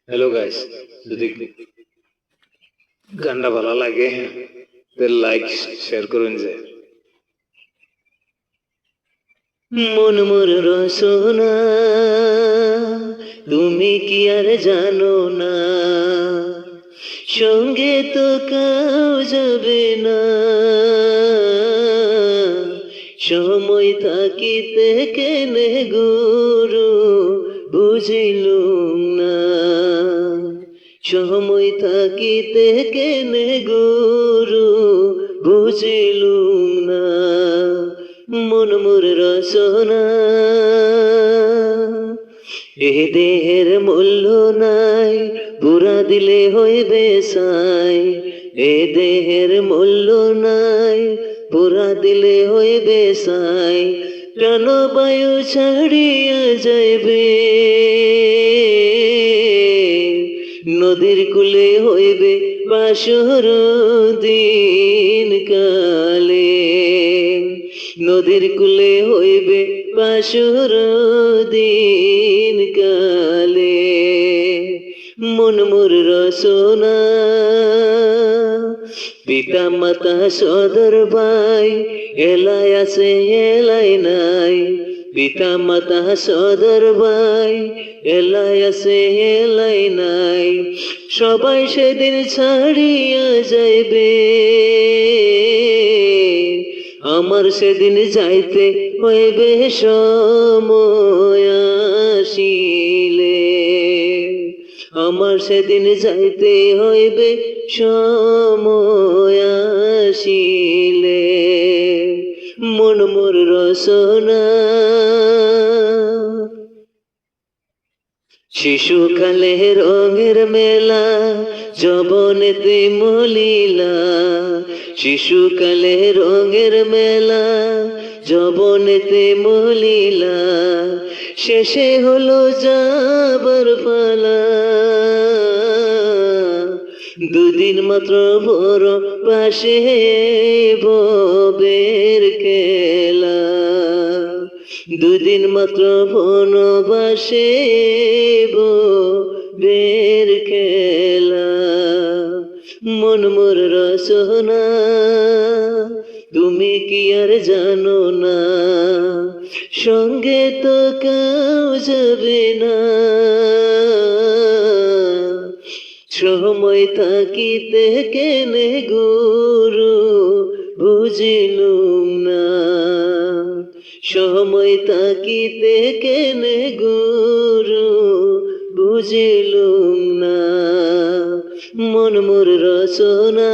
Hello guys, যদি গানটা ভালো লাগে তাহলে লাইক শেয়ার করুন। যে মন মোর রসনা তুমি কি আর জানো না, সঙ্গে তো কাউ যাবে না, সময় থাকিতে কেনে গুরু বুঝিলুম না, সময় থাকিতে কেনে গুরু বুঝিলুম না, মন মোর রসনা। এ দেহের মূল্য নাই, পুরা দিলে হইবে সাই, এ দেহের মূল্য নাই, পুরা দিলে হইবে সাই, প্রাণবায়ু ছাড়িয়া যাইবে, নদীর কূলে হইবে বাসর দিন কালে, নদীর কূলে হইবে বাসর দিন কালে, মন মোর রসনা। পিতা মাতা সদর ভাই এলাই আছে এলাই নাই, পিতা মাতা সদর ভাই এলাই আছে এলাই নাই, সবাই সেদিন ছাড়িয়া যাইবে, আমার সেদিন যাইতে হইবে সময় আসিলে, আমার সেদিন যাইতে হইবে সময় আসিলে, মন মোর রসনা। শিশুকালে রঙের মেলা যবনেতে মলিলা, শিশুকালে রঙের মেলা যবনেতে মলিলা, শেষে হলো যাবার পালা, দুদিন মাত্র বড় পাশে ববের খেলা, দুদিন মাত্র বনবাসে ববের খেলা, মন মোর রসনা তুমি কি আর জানো না, সঙ্গে তো কেউ যাবে না, সময় থাকিতে কেনে গুরু বুঝিলুম না, সময় থাকিতে কেনে গুরু বুঝিলুম না, মন মোর রসনা।